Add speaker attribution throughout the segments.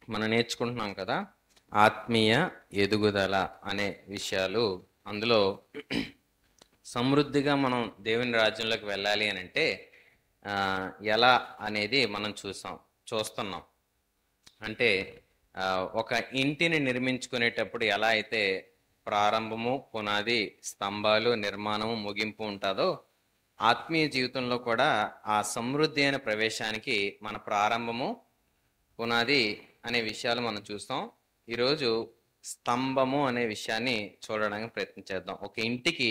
Speaker 1: మనం నేర్చుకుంటున్నాం కదా, ఆత్మీయ ఎదుగుదల అనే విషయాలు. అందులో సమృద్ధిగా మనం దేవుని రాజ్యంలోకి వెళ్ళాలి అని అంటే ఆ, ఎలా అనేది మనం చూస్తున్నాం. అంటే ఆ, ఒక ఇంటిని నిర్మించుకునేటప్పుడు ఎలా అయితే ప్రారంభము, పునాది, స్తంభాలు, నిర్మాణము, ముగింపు ఉంటుందో, ఆత్మీయ జీవితంలో కూడా ఆ సమృద్ధి అయిన ప్రవేశానికి మన ప్రారంభము, పునాది అనే విషయాలు మనం చూస్తాం. ఈరోజు స్తంభము అనే విషయాన్ని చూడడానికి ప్రయత్నం చేద్దాం. ఒక ఇంటికి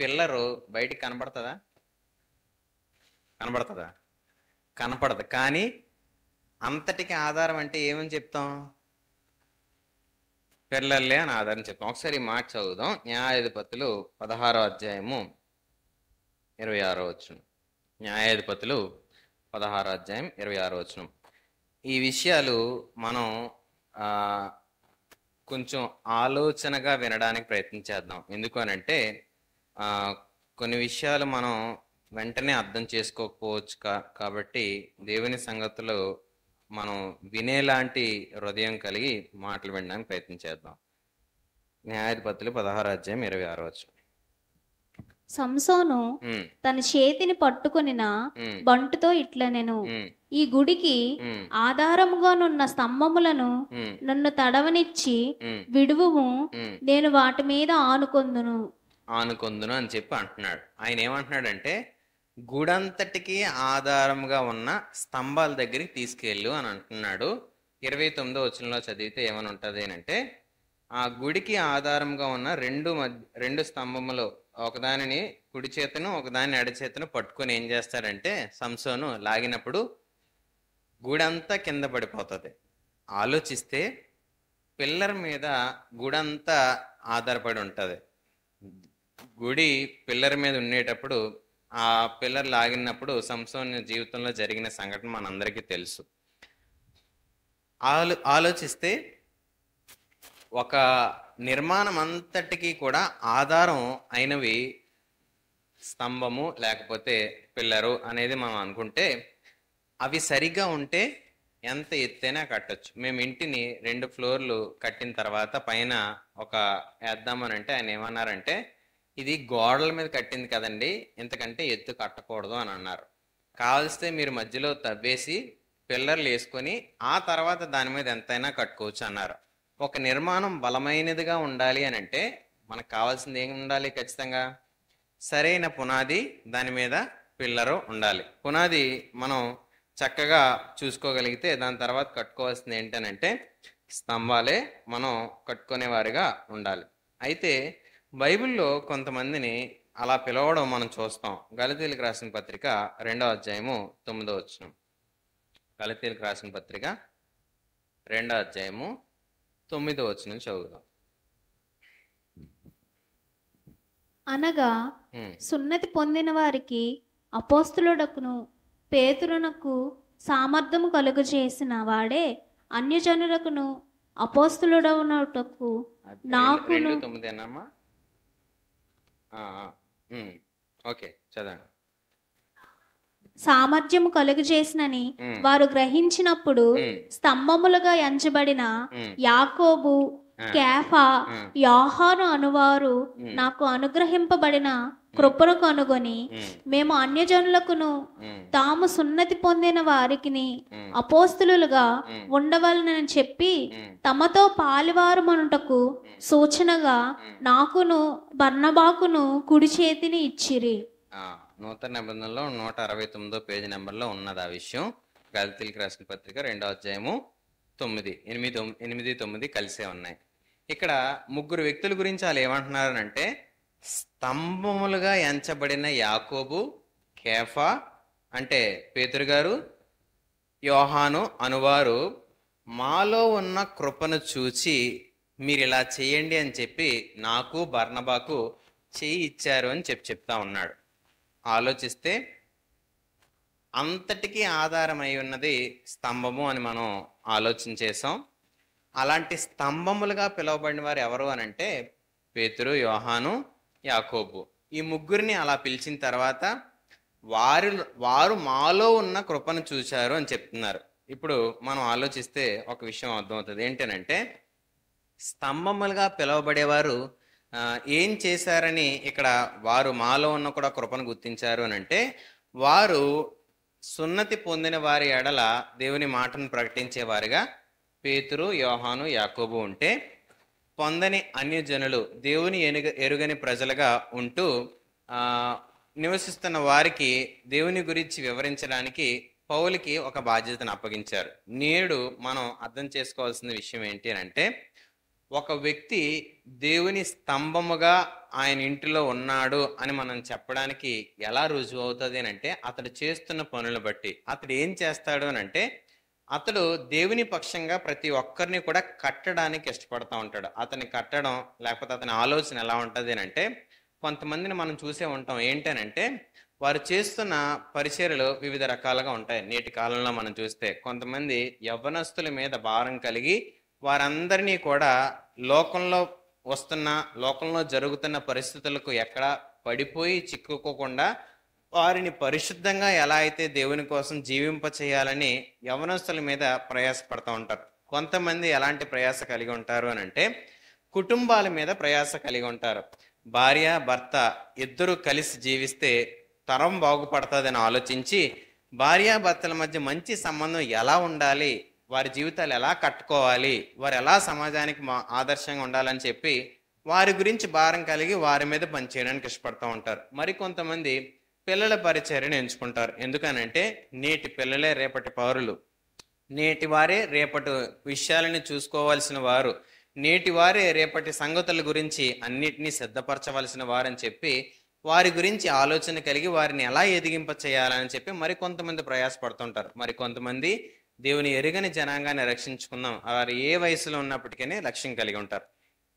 Speaker 1: పిల్లరు బయటికి కనబడుతుందా? కనబడుతుందా? కనపడదు. కానీ అంతటికి ఆధారం అంటే ఏమని చెప్తాం? పిల్లర్లే అని ఆధారం చెప్తాం. ఒకసారి ఈ మాట చదువుదాం. న్యాయాధిపతులు 16వ అధ్యాయము 26వ వచనం. న్యాయాధిపతులు 16వ అధ్యాయం 26వ వచనం. ఈ విషయాలు మనం ఆ, కొంచెం ఆలోచనగా వినడానికి ప్రయత్నం చేద్దాం. ఎందుకు అనంటే ఆ, కొన్ని విషయాలు మనం వెంటనే అర్థం చేసుకోకపోవచ్చు. కాబట్టి దేవుని సంగతులు మనం వినేలాంటి హృదయం కలిగి మాటలు వినడానికి ప్రయత్నం చేద్దాం. న్యాయాధిపతులు 16వ అధ్యాయం 26వ వచనం.
Speaker 2: సంసోను
Speaker 1: ఉమ్,
Speaker 2: తన చేతిని పట్టుకొనిన
Speaker 1: ఉమ్,
Speaker 2: బంటుతో ఇట్లనెను,
Speaker 1: ఉమ్,
Speaker 2: ఈ గుడికి
Speaker 1: ఉమ్,
Speaker 2: ఆధారముగానున్న స్తంభములను
Speaker 1: ఉమ్,
Speaker 2: నన్ను తడవనిచ్చి
Speaker 1: ఉమ్,
Speaker 2: విడువుము,
Speaker 1: ఉమ్.
Speaker 2: నేను వాటి మీద ఆనుకొందును.
Speaker 1: ఆనుకొందును అని చెప్పి అంటున్నాడు. ఆయన ఏమంటున్నాడంటే, గుడంతటికి ఆధారముగా ఉన్న స్తంభాల దగ్గరికి తీసుకెళ్ళు అని అంటున్నాడు. 29వ వచనంలో చదివితే ఏమని ఉంటుంది అంటే, ఆ గుడికి ఆధారంగా ఉన్న రెండు స్తంభములు, ఒకదానిని కుడి చేతను ఒకదాని ఎడ చేతను పట్టుకొని ఏం చేస్తాడంటే సంసోను లాగినప్పుడు గుడంతా కింద పడిపోతుంది. ఆలోచిస్తే పిల్లర్ మీద గుడంతా ఆధారపడి ఉంటుంది. గుడి పిల్లర్ మీద ఉండేటప్పుడు ఆ పిల్లర్ లాగినప్పుడు సంసోన్ జీవితంలో జరిగిన సంఘటన మనందరికీ తెలుసు. ఆలోచిస్తే ఒక నిర్మాణం అంతటికీ కూడా ఆధారం అయినవి స్తంభము లేకపోతే పిల్లరు అనేది మనం అనుకుంటే, అవి సరిగ్గా ఉంటే ఎంత ఎత్తైనా కట్టొచ్చు. మేము ఇంటిని 2 ఫ్లోర్లు కట్టిన తర్వాత పైన ఒక వేద్దామనంటే ఆయన ఏమన్నారంటే, ఇది గోడల మీద కట్టింది కదండి, ఇంతకంటే ఎత్తు కట్టకూడదు అని అన్నారు. కావలిస్తే మీరు మధ్యలో తవ్వేసి పిల్లర్లు వేసుకొని ఆ తర్వాత దాని మీద ఎంతైనా కట్టుకోవచ్చు అన్నారు. ఒక నిర్మాణం బలమైనదిగా ఉండాలి అని అంటే మనకు కావాల్సింది ఏం ఉండాలి? ఖచ్చితంగా సరైన పునాది, దాని మీద పిల్లరు ఉండాలి. పునాది మనం చక్కగా చూసుకోగలిగితే దాని తర్వాత కట్టుకోవాల్సింది ఏంటనంటే స్తంభాలే మనం కట్టుకునే వారిగా ఉండాలి. అయితే బైబిల్లో కొంతమందిని అలా పిలవడం మనం చూస్తాం. గలతీయులకు రాసిన పత్రిక 2వ అధ్యాయము 9వ వచనం. గలతీయులకు రాసిన పత్రిక 2వ అధ్యాయము 9వ వచనం చదువుదాం.
Speaker 2: అనగా సున్నతి పొందిన వారికి అపోస్తులుడకును పేతురునకు సామర్థ్యము కలుగజేసిన వాడే అన్యజనులకును అపోస్తులుడవునటకు నాకును.
Speaker 1: 2:9 ఓకే, చదవండి.
Speaker 2: సామర్థ్యము కలుగజేసినని వారు గ్రహించినప్పుడు స్తంభములుగా ఎంచబడిన యాకోబు, కేఫా, యోహాను అనువారు నాకు అనుగ్రహింపబడిన కృపను కనుగొని మేము అన్యజనులకును తాము సున్నతి పొందిన వారికిని అపోస్తులుగా ఉండవలనని చెప్పి తమతో పాలివారమనుటకు సూచనగా నాకును బర్నబాకును కుడి చేతిని ఇచ్చిరి.
Speaker 1: నూతన నిబంధనలో 169వ పేజీ నెంబర్లో ఉన్నది ఆ విషయం. గలతీయులకు రాసిన పత్రిక 2వ అధ్యాయము 8, 9 కలిసే ఉన్నాయి. ఇక్కడ 3 వ్యక్తుల గురించి వాళ్ళు ఏమంటున్నారనంటే, స్తంభములుగా ఎంచబడిన యాకోబు, కేఫా అంటే పేతురు గారు, యోహాను అనువారు మాలో ఉన్న కృపను చూచి మీరు ఇలా చేయండి అని చెప్పి నాకు బర్నబాకు చేయి ఇచ్చారు అని చెప్తా ఉన్నాడు. ఆలోచిస్తే అంతటికీ ఆధారమై ఉన్నది స్తంభము అని మనం ఆలోచించేసాం. అలాంటి స్తంభములుగా పిలువబడిన వారు ఎవరు అని అంటే పేతురు, యోహాను, యాకోబు. ఈ ముగ్గురిని అలా పిలిచిన తర్వాత వారు మాలో ఉన్న కృపను చూశారు అని చెప్తున్నారు. ఇప్పుడు మనం ఆలోచిస్తే ఒక విషయం అర్థమవుతుంది. ఏంటనంటే స్తంభములుగా పిలువబడేవారు ఏం చేశారని ఇక్కడ వారు మాలో ఉన్న కూడా కృపను గుర్తించారు అని అంటే, వారు సున్నతి పొందిన వారి ఎడల దేవుని మాటను ప్రకటించేవారుగా పేతురు, యోహాను, యాకోబు ఉంటే, పొందని అన్యజనులు దేవుని ఎరుగని ప్రజలుగా ఉంటూ నివసిస్తున్న వారికి దేవుని గురించి వివరించడానికి పౌలుకి ఒక బాధ్యతను అప్పగించారు. నేడు మనం అర్థం చేసుకోవాల్సిన విషయం ఏంటి అంటే, ఒక వ్యక్తి దేవుని స్తంభముగా ఆయన ఇంటిలో ఉన్నాడు అని మనం చెప్పడానికి ఎలా రుజువు అవుతుంది అని అంటే, అతడు చేస్తున్న పనులను బట్టి. అతడు ఏం చేస్తాడు అని అంటే, అతడు దేవుని పక్షంగా ప్రతి ఒక్కరిని కూడా కట్టడానికి ఇష్టపడతా ఉంటాడు. అతన్ని కట్టడం లేకపోతే అతని ఆలోచన ఎలా ఉంటుంది అని అంటే, కొంతమందిని మనం చూసే ఉంటాం. ఏంటనంటే వారు చేస్తున్న పరిచర్యలు వివిధ రకాలుగా ఉంటాయి. నేటి కాలంలో మనం చూస్తే కొంతమంది యవ్వనస్తుల మీద భారం కలిగి వారందరినీ కూడా లోకంలో జరుగుతున్న పరిస్థితులకు ఎక్కడ పడిపోయి చిక్కుకోకుండా వారిని పరిశుద్ధంగా ఎలా అయితే దేవుని కోసం జీవింప చేయాలని యవ్వనస్తుల మీద ప్రయాసపడుతూ ఉంటారు. కొంతమంది ఎలాంటి ప్రయాస కలిగి ఉంటారు అని అంటే, కుటుంబాల మీద ప్రయాస కలిగి ఉంటారు. భార్య భర్త ఇద్దరు కలిసి జీవిస్తే తరం బాగుపడుతుందని ఆలోచించి భార్యాభర్తల మధ్య మంచి సంబంధం ఎలా ఉండాలి, వారి జీవితాలు ఎలా కట్టుకోవాలి, వారు ఎలా సమాజానికి ఆదర్శంగా ఉండాలని చెప్పి వారి గురించి భారం కలిగి వారి మీద పనిచేయడానికి ఇష్టపడుతూ ఉంటారు. మరికొంతమంది పిల్లల పరిచర్యను ఎంచుకుంటారు. ఎందుకనంటే నేటి పిల్లలే రేపటి పౌరులు, నేటి వారే రేపటి విషయాలని చూసుకోవాల్సిన వారు, నేటి వారే రేపటి సంగతుల గురించి అన్నిటినీ సిద్ధపరచవలసిన వారని చెప్పి వారి గురించి ఆలోచన కలిగి వారిని ఎలా ఎదిగింప చేయాలని చెప్పి మరికొంతమంది ప్రయాసపడుతుంటారు. మరికొంతమంది దేవుని ఎరుగని జనాంగాన్ని రక్షించుకుందాం, వారు ఏ వయసులో ఉన్నప్పటికీ లక్ష్యం కలిగి ఉంటారు.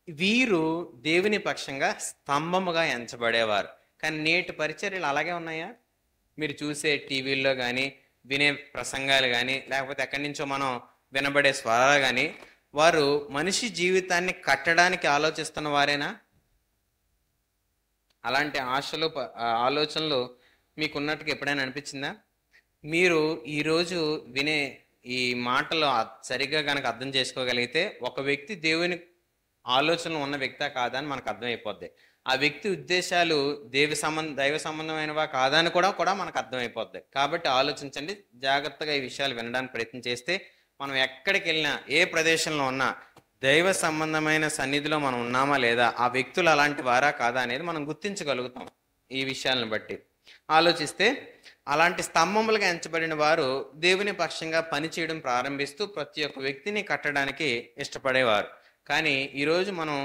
Speaker 1: వీరు దేవుని పక్షంగా స్తంభముగా ఎంచబడేవారు. కానీ నేటి పరిచర్యలు అలాగే ఉన్నాయా? మీరు చూసే టీవీల్లో కానీ వినే ప్రసంగాలు కానీ లేకపోతే ఎక్కడి నుంచో మనం వినబడే స్వరాలు కానీ వారు మనిషి జీవితాన్ని కట్టడానికి ఆలోచిస్తున్న వారేనా? అలాంటి ఆలోచనలు మీకున్నట్టుగా ఎప్పుడైనా అనిపించిందా? మీరు ఈరోజు వినే ఈ మాటలు సరిగ్గా కనుక అర్థం చేసుకోగలిగితే ఒక వ్యక్తి దేవుని ఆలోచనలు ఉన్న వ్యక్తా కాదా అని మనకు అర్థమైపోద్ది. ఆ వ్యక్తి ఉద్దేశాలు దైవ సంబంధమైనవా కాదా అని కూడా మనకు అర్థమైపోద్ది. కాబట్టి ఆలోచించండి, జాగ్రత్తగా ఈ విషయాలు వినడానికి ప్రయత్నం చేస్తే మనం ఎక్కడికి వెళ్ళినా ఏ ప్రదేశంలో ఉన్నా దైవ సంబంధమైన సన్నిధిలో మనం ఉన్నామా లేదా, ఆ వ్యక్తులు అలాంటి వారా కాదా అనేది మనం గుర్తించగలుగుతాం. ఈ విషయాలను బట్టి ఆలోచిస్తే అలాంటి స్తంభములుగా ఎంచబడిన వారు దేవుని పక్షంగా పనిచేయడం ప్రారంభిస్తూ ప్రతి ఒక్క వ్యక్తిని కట్టడానికి ఇష్టపడేవారు. కానీ ఈరోజు మనం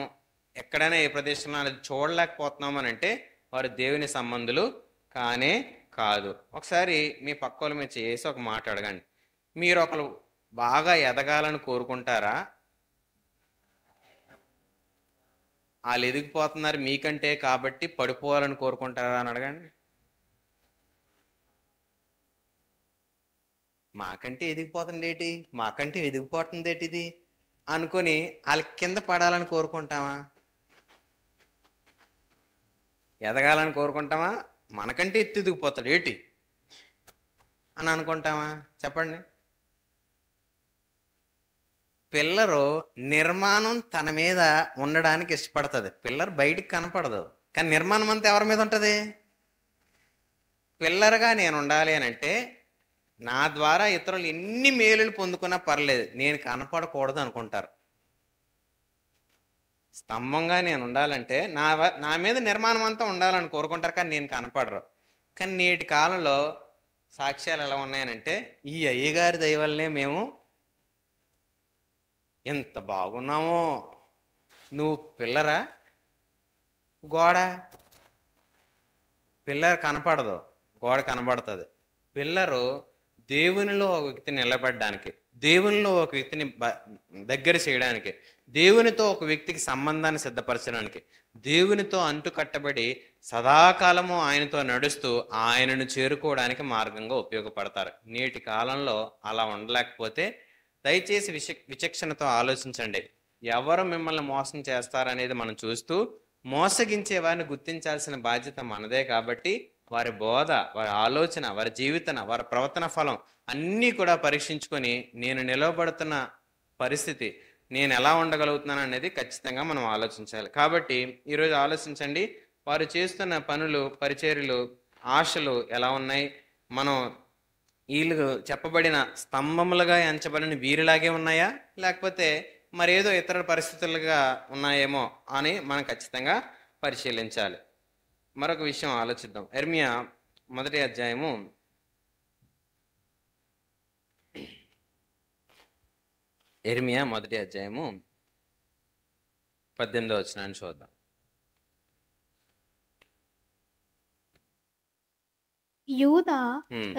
Speaker 1: ఎక్కడైనా ఏ ప్రదేశంలో అనేది చూడలేకపోతున్నామని అంటే వారు దేవుని సంబంధులు కానే కాదు. ఒకసారి మీ పక్కల మీద చేసి ఒక మాట అడగండి, మీరు ఒకరు బాగా ఎదగాలని కోరుకుంటారా? వాళ్ళు ఎదిగిపోతున్నారు మీకంటే కాబట్టి పడిపోవాలని కోరుకుంటారా అని అడగండి. మాకంటే ఎదిగిపోతుంది ఏంటిది అనుకొని వాళ్ళ కింద పడాలని కోరుకుంటామా? ఎదగాలని కోరుకుంటామా? మనకంటే ఎదిగిపోతాడు ఏంటి అని అనుకుంటామా? చెప్పండి. పిల్లరు నిర్మాణం తన మీద ఉండడానికి ఇష్టపడుతుంది. పిల్లర్ బయటికి కనపడదు, కానీ నిర్మాణం అంతా ఎవరి మీద ఉంటుంది? పిల్లర్గా నేను ఉండాలి అని అంటే నా ద్వారా ఇతరులు ఎన్ని మేలులు పొందుకున్నా పర్లేదు, నేను కనపడకూడదు అనుకుంటారు. స్తంభంగా నేను ఉండాలంటే నా మీద నిర్మాణం అంతా ఉండాలని కోరుకుంటారు, కానీ నేను కనపడరు. కానీ నేటి కాలంలో సాక్ష్యాలు ఎలా ఉన్నాయనంటే, ఈ అయ్యగారి దయ వల్లనే మేము ఎంత బాగున్నామో. నువ్వు పిల్లరా? గోడ పిల్లర్ కనపడదు, గోడ కనబడుతుంది. పిల్లరు దేవునిలో ఒక వ్యక్తిని నిలబడడానికి, దేవునిలో ఒక వ్యక్తిని దగ్గర చేయడానికి, దేవునితో ఒక వ్యక్తికి సంబంధాన్ని సిద్ధపరచడానికి, దేవునితో అంటుకట్టబడి సదాకాలము ఆయనతో నడుస్తూ ఆయనను చేరుకోవడానికి మార్గంగా ఉపయోగపడతారు. నేటి కాలంలో అలా ఉండలేకపోతే దయచేసి విచక్షణతో ఆలోచించండి. ఎవరు మిమ్మల్ని మోసం చేస్తారనేది మనం చూస్తూ మోసగించే వారిని గుర్తించాల్సిన బాధ్యత మనదే. కాబట్టి వారి బోధ, వారి ఆలోచన, వారి జీవితం, వారి ప్రవర్తన ఫలం అన్నీ కూడా పరీక్షించుకొని నేను నిలవబడుతున్న పరిస్థితి, నేను ఎలా ఉండగలుగుతున్నాను అనేది ఖచ్చితంగా మనం ఆలోచించాలి. కాబట్టి ఈరోజు ఆలోచించండి, వారు చేస్తున్న పనులు, పరిచర్యలు, ఆశలు ఎలా ఉన్నాయి? మనం వీళ్ళు చెప్పబడిన స్తంభములుగా ఎంచబడిన వీరిలాగే ఉన్నాయా, లేకపోతే మరేదో ఇతర పరిస్థితులుగా ఉన్నాయేమో అని మనం ఖచ్చితంగా పరిశీలించాలి. మరొక విషయం ఆలోచిద్దాం. ఇర్మియా మొదటి అధ్యాయము 18వ వచనాన్ని చూద్దాం.
Speaker 2: యూదా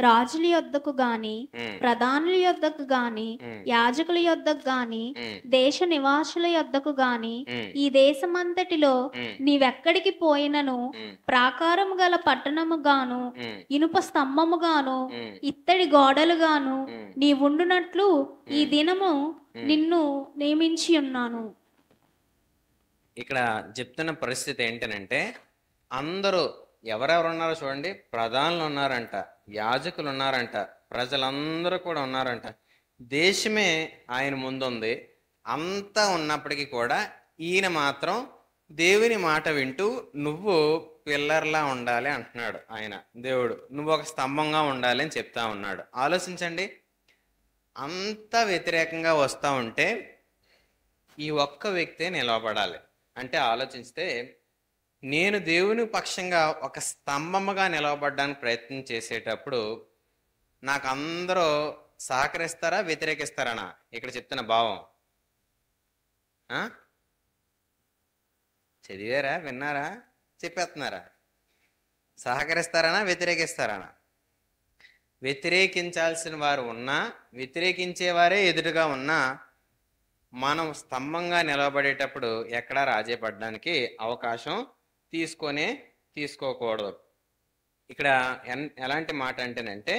Speaker 2: రాజుల యొద్దకు గాని, ప్రధానుల యొద్దకు గాని, యాజకుల యొద్దకు గాని, దేశ నివాసుల యొద్దకు గాని, ఈ దేశమంతటిలో నీవెక్కడికి పోయినను ప్రాకారము గల పట్టణము గాను, ఇనుప స్తంభము గాను, ఇత్తడి గోడలు గాను నీవుండునట్లు ఈ దినము నిన్ను నియమించి ఉన్నాను.
Speaker 1: ఇక్కడ చెప్తున్న పరిస్థితి ఏంటనంటే, అందరూ ఎవరెవరు ఉన్నారో చూడండి. ప్రధానులు ఉన్నారంట, యాజకులు ఉన్నారంట, ప్రజలందరూ కూడా ఉన్నారంట. దేశమే ఆయన ముందుంది. అంతా ఉన్నప్పటికీ కూడా ఈయన మాత్రం దేవుని మాట వింటూ నువ్వు పిల్లర్లా ఉండాలి అంటున్నాడు. ఆయన దేవుడు నువ్వు ఒక స్తంభంగా ఉండాలి అని చెప్తా ఉన్నాడు. ఆలోచించండి, అంత వ్యతిరేకంగా వస్తూ ఉంటే ఈ ఒక్క వ్యక్తే నిలవబడాలి అంటే ఆలోచిస్తే, నేను దేవుని పక్షంగా ఒక స్తంభముగా నిలవబడడానికి ప్రయత్నం చేసేటప్పుడు నాకు అందరూ సహకరిస్తారా, వ్యతిరేకిస్తారనా ఇక్కడ చెప్తున్న భావం? చదివారా, విన్నారా, చెప్పేస్తున్నారా? సహకరిస్తారనా, వ్యతిరేకిస్తారనా? వ్యతిరేకించాల్సిన వారు ఉన్నా, వ్యతిరేకించేవారే ఎదురుగా ఉన్నా, మనం స్తంభంగా నిలబడేటప్పుడు ఎక్కడా రాజీ పడడానికి అవకాశం తీసుకోకూడదు. ఇక్కడ ఎలాంటి మాట అంటేనంటే,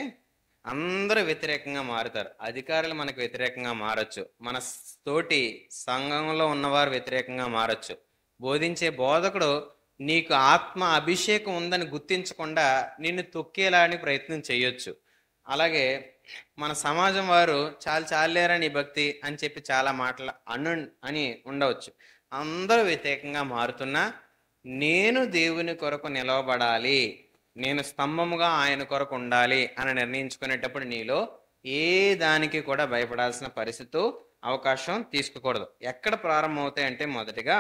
Speaker 1: అందరూ వ్యతిరేకంగా మారుతారు. అధికారులు మనకు వ్యతిరేకంగా మారచ్చు, మన తోటి సంఘంలో ఉన్నవారు వ్యతిరేకంగా మారచ్చు, బోధించే బోధకుడు నీకు ఆత్మ అభిషేకం ఉందని గుర్తించకుండా నిన్ను తొక్కేలాని ప్రయత్నం చేయొచ్చు. అలాగే మన సమాజం వారు చాలేరా నీ భక్తి అని చెప్పి చాలా మాటలు అని ఉండవచ్చు. అందరూ వ్యతిరేకంగా మారుతున్నా నేను దేవుని కొరకు నిలవబడాలి, నేను స్తంభముగా ఆయన కొరకు ఉండాలి అని నిర్ణయించుకునేటప్పుడు నీలో ఏ దానికి కూడా భయపడాల్సిన పరిస్థితి, అవకాశం తీసుకోకూడదు. ఎక్కడ ప్రారంభమవుతాయి అంటే, మొదటిగా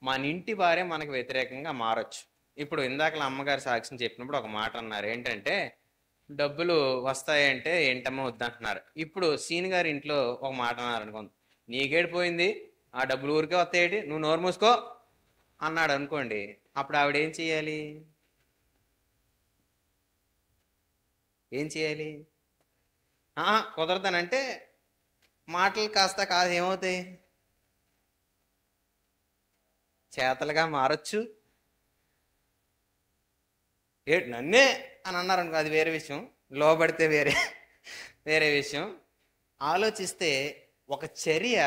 Speaker 1: మన ఇంటి వారే మనకు వ్యతిరేకంగా మారచ్చు. ఇప్పుడు ఇందాకలా అమ్మగారు సాక్ష్యం చెప్పినప్పుడు ఒక మాట అన్నారు, ఏంటంటే డబ్బులు వస్తాయంటే ఏంటమ్మో వద్దంటున్నారు. ఇప్పుడు సీని గారి ఇంట్లో ఒక మాట అన్నారు అనుకోండి, నీకేడిపోయింది, ఆ డబ్బులు ఊరికే వస్తాయేటి, నువ్వు నోరు మూసుకో అన్నాడు అనుకోండి. అప్పుడు ఆవిడ ఏం చేయాలి? కుదరతానంటే మాటలు కాస్త కాదు ఏమవుతాయి, చేతలుగా మారచ్చు. నన్నే అని అన్నారు అనుకో, అది వేరే విషయం. లోబడితే వేరే విషయం. ఆలోచిస్తే ఒక చర్య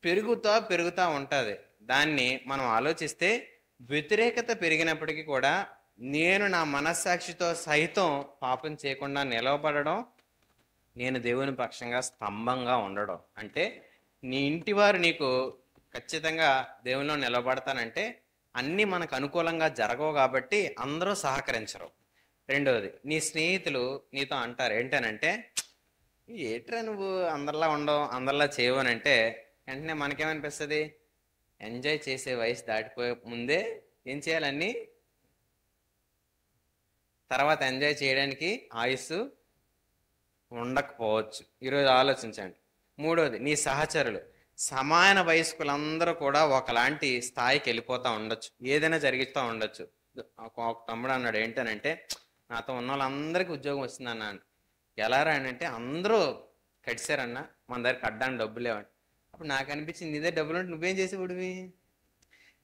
Speaker 1: పెరుగుతా ఉంటుంది. దాన్ని మనం ఆలోచిస్తే వ్యతిరేకత పెరిగినప్పటికీ కూడా నేను నా మనస్సాక్షితో సైతం పాపం చేయకుండా నిలవబడడం, నేను దేవుని పక్షంగా స్తంభంగా ఉండడం అంటే, నీ ఇంటి వారు నీకు ఖచ్చితంగా దేవునిలో నిలబడతానంటే అన్నీ మనకు అనుకూలంగా జరగవు కాబట్టి అందరూ సహకరించరు. రెండవది, నీ స్నేహితులు నీతో అంటారు ఏంటనంటే, ఏట్రా నువ్వు అందరిలా ఉండవు, అందరిలా చేయవనంటే వెంటనే మనకేమనిపిస్తుంది, ఎంజాయ్ చేసే వయసు దాటిపోయే ముందే ఏం చేయాలన్నీ, తర్వాత ఎంజాయ్ చేయడానికి ఆయుస్సు ఉండకపోవచ్చు. ఈరోజు ఆలోచించండి. మూడవది, నీ సహచరులు సమాన వయస్కులందరూ కూడా ఒకలాంటి స్థాయికి వెళ్ళిపోతూ ఉండొచ్చు, ఏదైనా జరిగిస్తూ ఉండొచ్చు. ఒక తమ్ముడు అన్నాడు ఏంటనంటే, నాతో ఉన్న వాళ్ళందరికీ ఉద్యోగం వస్తుందన్నా. ఎలారా అని అంటే, అందరూ కట్టారన్నా, మన దగ్గర కట్టడానికి డబ్బులు లేవండి. అప్పుడు నాకు అనిపించింది, ఇదే డబ్బులు ఉంటే నువ్వేం చేసేవాడివి?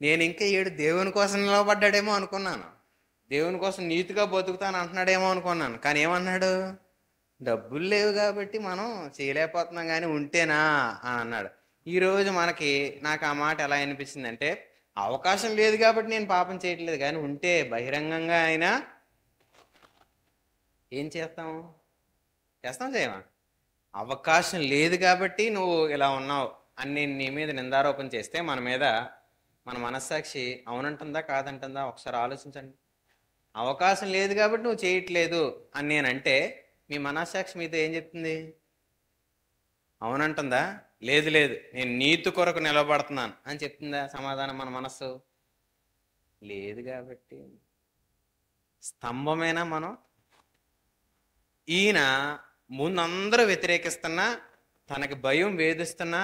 Speaker 1: నేను ఇంకా దేవుని కోసం నిలబడ్డాడేమో అనుకున్నాను, దేవుని కోసం నీతిగా బతుకుతాను అంటున్నాడేమో అనుకున్నాను. కానీ ఏమన్నాడు, డబ్బులు లేవు కాబట్టి మనం చేయలేకపోతున్నాం కానీ ఉంటేనా అని అన్నాడు. ఈరోజు నాకు ఆ మాట ఎలా అనిపించింది అంటే, అవకాశం లేదు కాబట్టి నేను పాపం చేయట్లేదు, కానీ ఉంటే బహిరంగంగా అయినా ఏం చేస్తాము, చేస్తాం చేయమా? అవకాశం లేదు కాబట్టి నువ్వు ఇలా ఉన్నావు అని నీ మీద నిందారోపణ చేస్తే మన మనస్సాక్షి అవునంటుందా కాదంటుందా ఒకసారి ఆలోచించండి. అవకాశం లేదు కాబట్టి నువ్వు చేయట్లేదు అని నేనంటే మీ మనస్సాక్షి మీతో ఏం చెప్తుంది? అవునంటుందా? లేదు లేదు నేను నీతి కొరకు నిలబడుతున్నాను అని చెప్తుందా సమాధానం మన మనస్సు? లేదు కాబట్టి స్తంభమేనా మనం? ఈయన ముందు అందరూ వ్యతిరేకిస్తున్నా, తనకి భయం వేధిస్తున్నా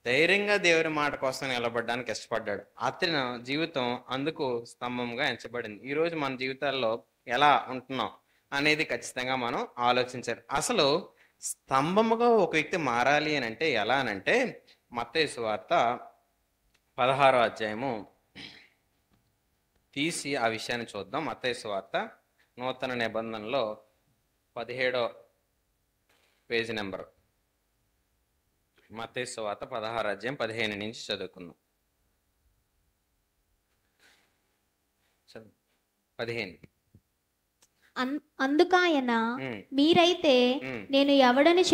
Speaker 1: ధైర్యంగా దేవుని మాట కోసం నిలబడడానికి ఇష్టపడ్డాడు. అతని జీవితం అందుకు స్తంభంగా ఎంచబడింది. ఈరోజు మన జీవితాల్లో ఎలా ఉంటున్నాం అనేది ఖచ్చితంగా మనం ఆలోచించాలి. అసలు స్తంభముగా ఒక వ్యక్తి మారాలి అని అంటే ఎలా అనంటే మత్తయి సువార్త 16వ అధ్యాయము తీసి ఆ విషయాన్ని చూద్దాం. మత్తయి సువార్త నూతన నిబంధనలో 17వ పేజీ నెంబరు. మత్తయి సువార్త 16వ అధ్యాయం 15 నుంచి చదువుకుందాం. 15.
Speaker 2: అందుకాయన మీరైతే నేను ఎవడని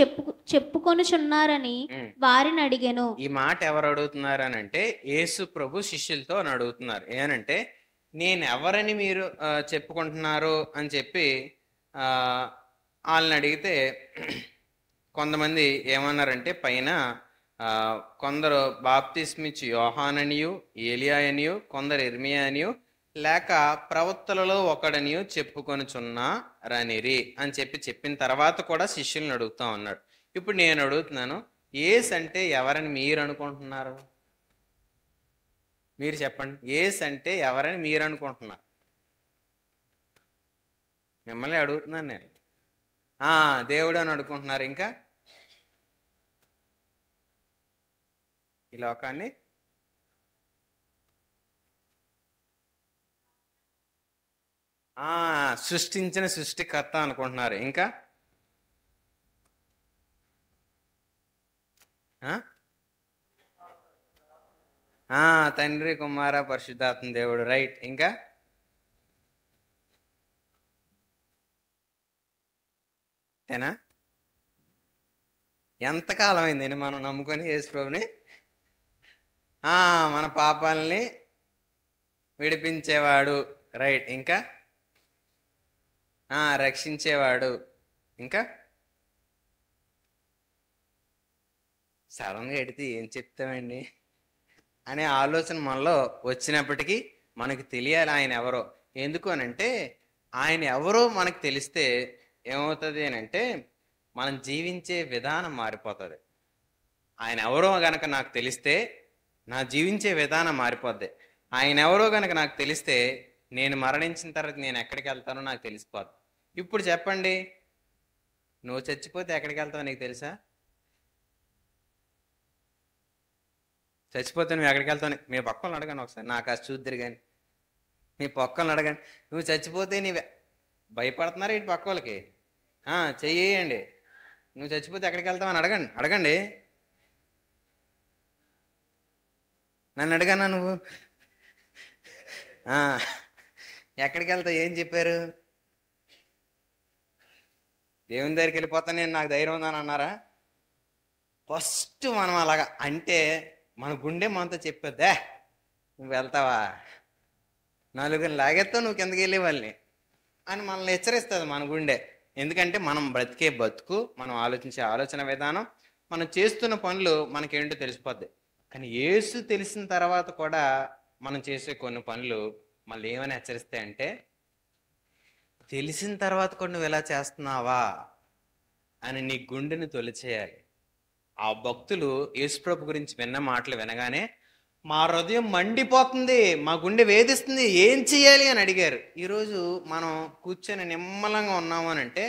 Speaker 2: చెప్పుకొనుచున్నారని వారిని అడిగెను.
Speaker 1: ఈ మాట ఎవరు అడుగుతున్నారు అని అంటే యేసు ప్రభు శిష్యులతో అని అడుగుతున్నారు. ఏనంటే నేను ఎవరని మీరు చెప్పుకుంటున్నారు అని చెప్పి వాళ్ళని అడిగితే కొంతమంది ఏమన్నారంటే పైన కొందరు బాప్తిస్మిచ్చు యోహాననియు ఏలియా అనియు కొందరు ఇర్మియా అనియు లేక ప్రవక్తలలో ఒకడనియు చెప్పుకొనుచున్నారనిరి అని చెప్పిన తర్వాత కూడా శిష్యుల్ని అడుగుతా ఉన్నాడు. ఇప్పుడు నేను అడుగుతున్నాను, యేసు అంటే ఎవరని మీరు అనుకుంటున్నారు? మీరు చెప్పండి, యేసు అంటే ఎవరని మీరు అనుకుంటున్నారు? మిమ్మల్ని అడుగుతున్నాను నేను. దేవుడు అని అనుకుంటున్నారు. ఇంకా ఈ లోకాన్ని సృష్టించిన సృష్టికర్త అనుకుంటున్నారు. ఇంకా తండ్రి కుమార పరిశుద్ధాత్మ దేవుడు. రైట్. ఇంకా అంతేనా? ఎంతకాలం అయిందండి మనం నమ్ముకొని యేసు ప్రభుని? మన పాపాలని విడిపించేవాడు. రైట్. ఇంకా రక్షించేవాడు. ఇంకా సడన్గా ఎడితే ఏం చెప్తామండి అనే ఆలోచన మనలో వచ్చినప్పటికీ మనకు తెలియాలి ఆయన ఎవరో. ఎందుకు అనంటే ఆయన ఎవరో మనకు తెలిస్తే ఏమవుతుంది అని అంటే మనం జీవించే విధానం మారిపోతుంది. ఆయన ఎవరో గనక నాకు తెలిస్తే నా జీవించే విధానం మారిపోద్ది. ఆయన ఎవరో గనక నాకు తెలిస్తే నేను మరణించిన తర్వాత నేను ఎక్కడికి వెళ్తానో నాకు తెలిసిపోద్ది. ఇప్పుడు చెప్పండి, నువ్వు చచ్చిపోతే ఎక్కడికి వెళ్తావో నీకు తెలుసా? చచ్చిపోతే నువ్వు ఎక్కడికి వెళ్తావు? మీ పక్కలను అడగండి ఒకసారి, నాకు అది చూద్దరు కానీ మీ పక్కలను అడగండి. నువ్వు చచ్చిపోతే నీవే భయపడుతున్నారా ఇటు పక్క వాళ్ళకి? చెయ్యండి. నువ్వు చచ్చిపోతే ఎక్కడికి వెళ్తావని అడగండి. నన్ను అడగన్నా నువ్వు? ఎక్కడికి వెళ్తావు? ఏం చెప్పారు? దేవుని దగ్గరికి వెళ్ళిపోతాను నేను, నాకు ధైర్యం ఉందని అన్నారా? ఫస్ట్ మనం అలాగా అంటే మన గుండె మనతో చెప్పొద్దే నువ్వు వెళ్తావా, నలుగురిని లాగేస్తావు, నువ్వు కిందకి వెళ్ళే వాళ్ళని అని మనల్ని హెచ్చరిస్తుంది మన గుండె. ఎందుకంటే మనం బ్రతికే బతుకు, మనం ఆలోచించే ఆలోచన విధానం, మనం చేస్తున్న పనులు మనకేంటో తెలిసిపోద్ది. కానీ యేసు తెలిసిన తర్వాత కూడా మనం చేసే కొన్ని పనులు మళ్ళీ ఏమని హెచ్చరిస్తాయంటే తెలిసిన తర్వాత కూడా నువ్వు ఎలా చేస్తున్నావా అని నీ గుండెని తొలిచేయాలి. ఆ భక్తులు యేసుప్రభు గురించి విన్న మాటలు వినగానే మా హృదయం మండిపోతుంది, మా గుండె వేధిస్తుంది, ఏం చెయ్యాలి అని అడిగారు. ఈరోజు మనం కూర్చొని నిమ్మలంగా ఉన్నాము అని అంటే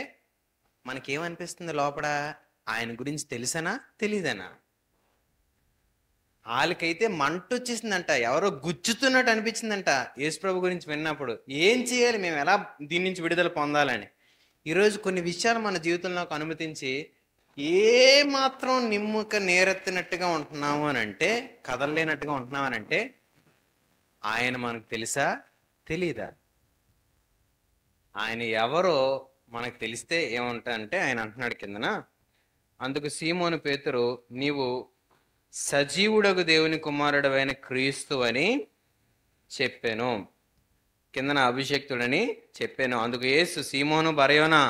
Speaker 1: మనకేమనిపిస్తుంది లోపల? ఆయన గురించి తెలుసనా తెలీదనా? వాళ్ళకైతే మంట వచ్చేసిందంట, ఎవరో గుచ్చుతున్నట్టు అనిపించిందంట యేసుప్రభు గురించి విన్నప్పుడు. ఏం చేయాలి, మేము ఎలా దీని నుంచి విడుదల పొందాలని. ఈరోజు కొన్ని విషయాలు మన జీవితంలోకి అనుమతించి ఏ మాత్రం నిమ్మక నేరెత్తినట్టుగా ఉంటున్నాము అని అంటే, కదలలేనట్టుగా ఉంటున్నాము అని అంటే ఆయన మనకు తెలుసా తెలీదా? ఆయన ఎవరో మనకు తెలిస్తే ఏమంటా ఆయన అంటున్నాడు కిందన, అందుకు సీమోను పేతురు, నీవు సజీవుడగు దేవుని కుమారుడవైన క్రీస్తు అని చెప్పాను, కిందన అభిషేక్తుడని చెప్పాను. అందుకు యేసు, సీమోను బరయోనా,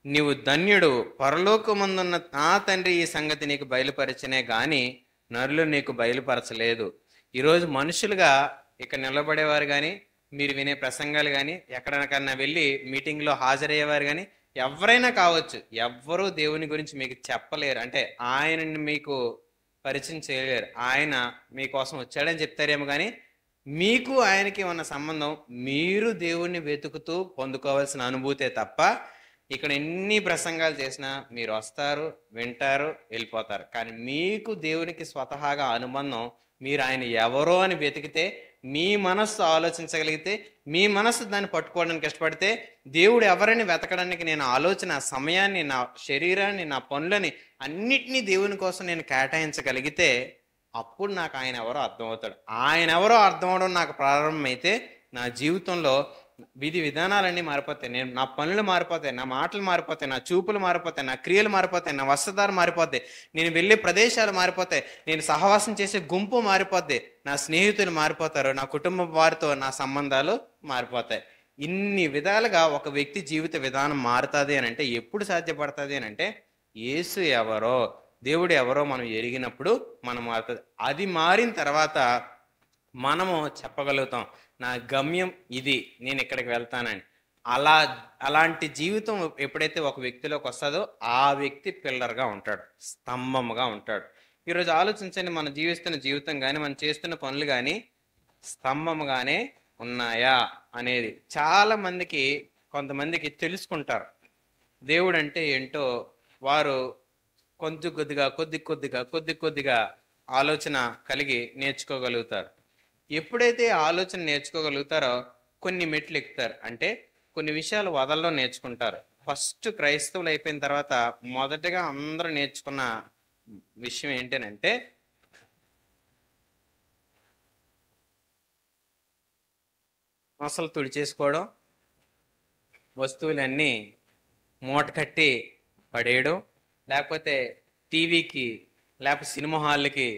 Speaker 1: నీవు ధన్యుడు, పరలోకమందున్న నా తండ్రి ఈ సంగతి నీకు బయలుపరచనే గాని నరులు నీకు బయలుపరచలేదు. ఈరోజు మనుషులుగా ఇక్కడ నిలబడేవారు కానీ, మీరు వినే ప్రసంగాలు కానీ, ఎక్కడికన్నా వెళ్ళి మీటింగ్లో హాజరయ్యేవారు కానీ, ఎవరైనా కావచ్చు, ఎవ్వరూ దేవుని గురించి మీకు చెప్పలేరు. అంటే ఆయనని మీకు పరిచయం చేయలేరు. ఆయన మీకోసం వచ్చాడని చెప్తారేమో కానీ మీకు ఆయనకి ఉన్న సంబంధం మీరు దేవుణ్ణి వెతుకుతూ పొందుకోవాల్సిన అనుభూతే తప్ప, ఇక్కడ ఎన్ని ప్రసంగాలు చేసినా మీరు వస్తారు, వింటారు, వెళ్ళిపోతారు. కానీ మీకు దేవునికి స్వతహాగా అనుబంధం, మీరు ఆయన ఎవరో అని వెతికితే, మీ మనస్సు ఆలోచించగలిగితే, మీ మనస్సు దాన్ని పట్టుకోవడానికి ఇష్టపడితే, దేవుడు ఎవరని వెతకడానికి నేను ఆలోచన సమయాన్ని, నా శరీరాన్ని, నా పనులని అన్నిటినీ దేవుని కోసం నేను కేటాయించగలిగితే, అప్పుడు నాకు ఆయన ఎవరో అర్థమవుతాడు. ఆయన ఎవరో అర్థమవడం నాకు ప్రారంభమైతే నా జీవితంలో విధి విధానాలన్నీ మారిపోతాయి. నా పనులు మారిపోతాయి, నా మాటలు మారిపోతాయి, నా చూపులు మారిపోతాయి, నా క్రియలు మారిపోతాయి, నా వస్త్రధార మారిపోతాయి, నేను వెళ్ళే ప్రదేశాలు మారిపోతాయి, నేను సహవాసం చేసే గుంపు మారిపోద్ది, నా స్నేహితులు మారిపోతారు, నా కుటుంబ వారితో నా సంబంధాలు మారిపోతాయి. ఇన్ని విధాలుగా ఒక వ్యక్తి జీవిత విధానం మారుతుంది అని అంటే ఎప్పుడు సాధ్యపడుతుంది అని అంటే యేసు ఎవరో, దేవుడు ఎవరో మనం ఎరిగినప్పుడు మనం మారుతుంది. అది మారిన తర్వాత మనము చెప్పగలుగుతాం, నా గమ్యం ఇది, నేను ఇక్కడికి వెళ్తానని. అలాంటి జీవితం ఎప్పుడైతే ఒక వ్యక్తిలోకి వస్తుందో ఆ వ్యక్తి పిల్లర్గా ఉంటాడు, స్తంభముగా ఉంటాడు. ఈరోజు ఆలోచించండి, మనం జీవిస్తున్న జీవితం కానీ, మనం చేస్తున్న పనులు కానీ స్తంభముగానే ఉన్నాయా అనేది. చాలా మందికి, కొంతమందికి తెలుసుకుంటారు దేవుడు అంటే ఏంటో, వారు కొద్ది కొద్దిగా ఆలోచన కలిగి నేర్చుకోగలుగుతారు. ఎప్పుడైతే ఆలోచన నేర్చుకోగలుగుతారో కొన్ని మెట్లు ఎక్కుతారు. అంటే కొన్ని విషయాలు వదల్లో నేర్చుకుంటారు. ఫస్ట్ క్రైస్తవులు అయిపోయిన తర్వాత మొదటగా అందరూ నేర్చుకున్న విషయం ఏంటంటే అసలు తుడిచేసుకోవడం, వస్తువులన్నీ మూట కట్టి పడేయడం, లేకపోతే టీవీకి లేకపోతే సినిమా హాల్కి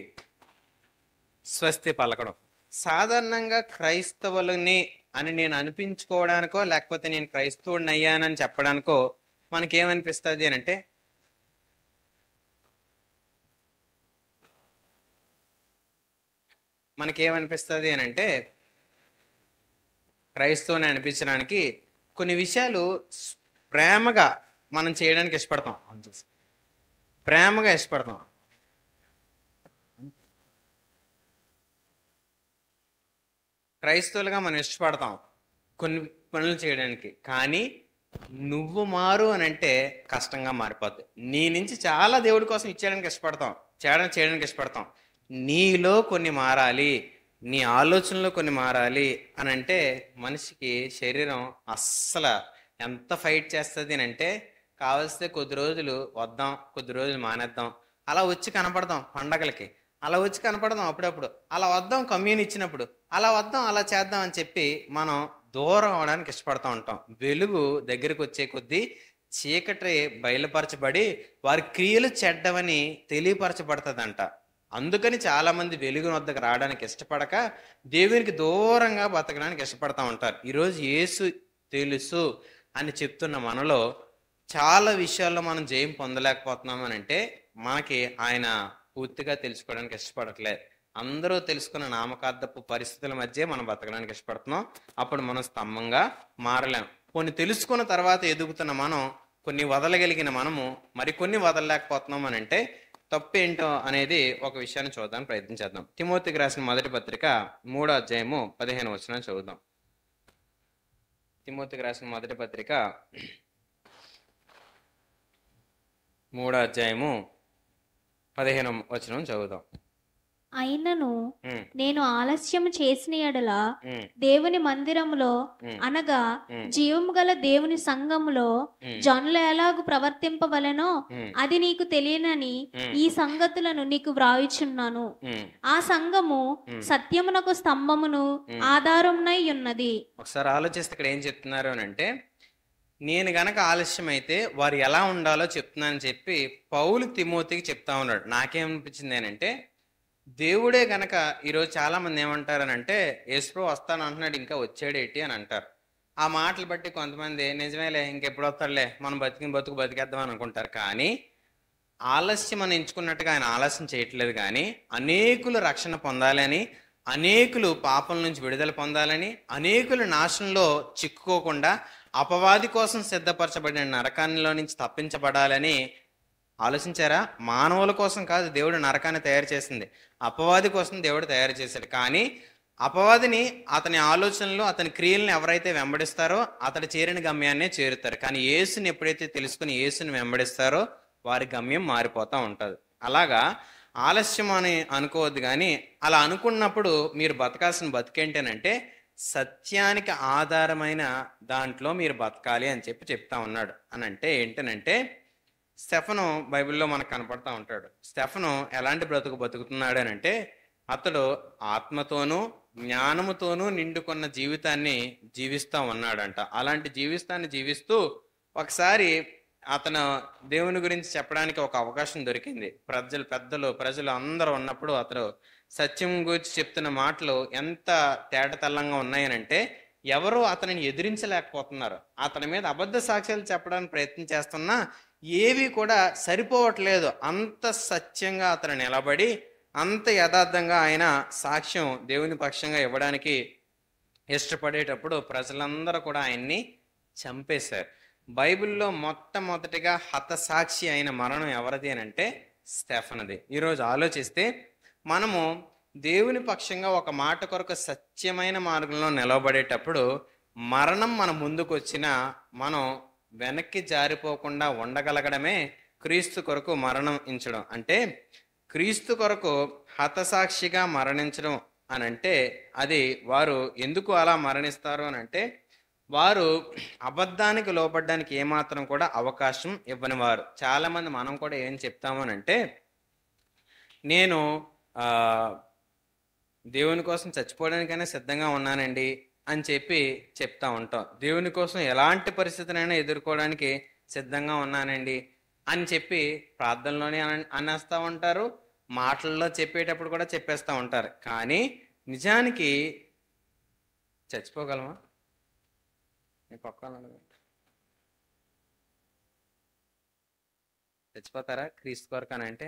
Speaker 1: స్వస్తి పలకడం. సాధారణంగా క్రైస్తవులని అని నేను అనిపించుకోవడానికో, లేకపోతే నేను క్రైస్తవుడిని అయ్యానని చెప్పడానికో మనకేమనిపిస్తుంది అని అంటే, క్రైస్తవుని అనిపించడానికి కొన్ని విషయాలు ప్రేమగా మనం చేయడానికి ఇష్టపడతాం. క్రైస్తవులుగా మనం ఇష్టపడతాం కొన్ని పనులు చేయడానికి. కానీ నువ్వు మారు అని అంటే కష్టంగా మారిపోద్ది. నీ నుంచి చాలా దేవుడి కోసం చేయడానికి ఇష్టపడతాం. నీలో కొన్ని మారాలి, నీ ఆలోచనలో కొన్ని మారాలి అని అంటే మనిషికి శరీరం అస్సలు ఎంత ఫైట్ చేస్తుంది అని అంటే, కావలిస్తే కొద్ది రోజులు వద్దాం, కొద్ది రోజులు మానేద్దాం, అలా వచ్చి కనపడదాం పండగలకి, అలా వచ్చి కనపడదాం అప్పుడప్పుడు, అలా వద్దాం కమ్యూన్ ఇచ్చినప్పుడు, అలా వద్దాం, అలా చేద్దాం అని చెప్పి మనం దూరం అవడానికి ఇష్టపడుతూ ఉంటాం. వెలుగు దగ్గరికి వచ్చే కొద్దీ చీకటి బయలుపరచబడి వారి క్రియలు చెడ్డవని తెలియపరచబడుతుందంట. అందుకని చాలామంది వెలుగు వద్దకు రావడానికి ఇష్టపడక దేవునికి దూరంగా బతకడానికి ఇష్టపడతా ఉంటారు. ఈరోజు యేసు తెలుసు అని చెప్తున్న మనలో చాలా విషయాల్లో మనం జయం పొందలేకపోతున్నాం అని అంటే మనకి ఆయన పూర్తిగా తెలుసుకోవడానికి ఇష్టపడట్లేదు. అందరూ తెలుసుకున్న నామకార్థపు పరిస్థితుల మధ్య మనం బతకడానికి ఇష్టపడుతున్నాం. అప్పుడు మనం స్తంభంగా మారలేం. కొన్ని తెలుసుకున్న తర్వాత ఎదుగుతున్న మనం, కొన్ని వదలగలిగిన మనము మరికొన్ని వదలలేకపోతున్నాం అని అంటే తప్పు ఏంటో అనేది ఒక విషయాన్ని చూద్దాం, ప్రయత్నించేద్దాం. తిమోతికి రాసిన మొదటి పత్రిక 3వ అధ్యాయము 15వ వచనం చదువుదాం. తిమోతికి రాసిన మొదటి పత్రిక 3వ అధ్యాయము 15వ వచనం చదువుదాం.
Speaker 2: అయినను నేను ఆలస్యం చేసిన ఎడల దేవుని మందిరములో అనగా జీవము గల దేవుని సంఘములో జనులు ఎలాగూ ప్రవర్తింపవలెనో అది నీకు తెలియనని ఈ సంగతులను నీకు వ్రాయుచున్నాను. ఆ సంఘము సత్యమునకు స్తంభమును ఆధారమునై ఉన్నది.
Speaker 1: ఒకసారి ఆలోచిస్తే ఇక్కడ ఏం చెప్తున్నారు అని అంటే, నేను గనక ఆలస్యం అయితే వారు ఎలా ఉండాలో చెప్తున్నానని చెప్పి పౌలు తిమోతికి చెప్తా ఉన్నాడు. నాకేమనిపించింది అంటే, దేవుడే గనక ఈరోజు చాలా మంది ఏమంటారనంటే, యేసుప్రభు వస్తాను అంటున్నాడు ఇంకా వచ్చాడేటి అని అంటారు. ఆ మాటలు బట్టి కొంతమంది నిజమేలే ఇంకెప్పుడు వస్తాడులే మనం బతికిన బతుకు బతికేద్దాం అని అనుకుంటారు. కానీ ఆలస్యం అని ఎంచుకున్నట్టుగా ఆయన ఆలస్యం చేయట్లేదు. కానీ అనేకులు రక్షణ పొందాలని, అనేకులు పాపం నుంచి విడుదల పొందాలని, అనేకులు నాశనంలో చిక్కుకోకుండా అపవాది కోసం సిద్ధపరచబడిన నరకాన్నిలో నుంచి తప్పించబడాలని ఆలోచించారా? మానవుల కోసం కాదు దేవుడు నరకాన్ని తయారు చేసింది, అపవాది కోసం దేవుడు తయారు చేశాడు. కానీ అపవాదిని, అతని ఆలోచనలు, అతని క్రియలను ఎవరైతే వెంబడిస్తారో అతడు చేరిన గమ్యాన్నే చేరుతారు. కానీ యేసుని ఎప్పుడైతే తెలుసుకుని యేసుని వెంబడిస్తారో వారి గమ్యం మారిపోతూ ఉంటుంది. అలాగా ఆలస్యం అని అనుకోవద్దు. కానీ అలా అనుకున్నప్పుడు మీరు బతకాల్సిన బతికేంటనంటే సత్యానికి ఆధారమైన దాంట్లో మీరు బతకాలి అని చెప్పి చెప్తా ఉన్నాడు. అని అంటే ఏంటనంటే, స్టెఫను బైబిల్లో మనకు కనపడతా ఉంటాడు. స్టెఫను ఎలాంటి బ్రతుకు బతుకుతున్నాడు అని అంటే, అతడు ఆత్మతోనూ జ్ఞానముతోనూ నిండుకున్న జీవితాన్ని జీవిస్తూ ఉన్నాడంట. అలాంటి జీవితాన్ని జీవిస్తూ ఒకసారి అతను దేవుని గురించి చెప్పడానికి ఒక అవకాశం దొరికింది. ప్రజలు అందరూ ఉన్నప్పుడు అతడు సత్యం గురించి చెప్తున్న మాటలు ఎంత తేటతెల్లంగా ఉన్నాయనంటే ఎవరు అతనిని ఎదిరించలేకపోతున్నారు. అతని మీద అబద్ధ సాక్ష్యాలు చెప్పడానికి ప్రయత్నం చేస్తున్నా ఏవి కూడా సరిపోవట్లేదు. అంత సత్యంగా అతను నిలబడి అంత యథార్థంగా ఆయన సాక్ష్యం దేవుని పక్షంగా ఇవ్వడానికి ఇష్టపడేటప్పుడు ప్రజలందరూ కూడా ఆయన్ని చంపేశారు. బైబిల్లో మొట్టమొదటిగా హతసాక్షి అయిన మరణం ఎవరిది అని అంటే స్టెఫనుది. ఈరోజు ఆలోచిస్తే మనము దేవుని పక్షంగా ఒక మాట కొరకు సత్యమైన మార్గంలో నిలబడేటప్పుడు మరణం మన ముందుకు వచ్చినా మనం వెనక్కి జారిపోకుండా ఉండగలగడమే క్రీస్తు కొరకు మరణించడం. అంటే క్రీస్తు కొరకు హతసాక్షిగా మరణించడం అని అంటే అది వారు ఎందుకు అలా మరణిస్తారు అని అంటే వారు అబద్ధానికి లోపడడానికి ఏమాత్రం కూడా అవకాశం ఇవ్వని వారు. చాలామంది మనం కూడా ఏం చెప్తాము అని అంటే, నేను దేవుని కోసం చచ్చిపోవడానికైనా సిద్ధంగా ఉన్నానండి అని చెప్పి చెప్తా ఉంటాం. దేవుని కోసం ఎలాంటి పరిస్థితినైనా ఎదుర్కోవడానికి సిద్ధంగా ఉన్నానండి అని చెప్పి ప్రార్థనలోనే అనేస్తూ ఉంటారు, మాటల్లో చెప్పేటప్పుడు కూడా చెప్పేస్తూ ఉంటారు. కానీ నిజానికి చచ్చిపోగలమా? చచ్చిపోతారా క్రీస్తు కొరకు అని అంటే,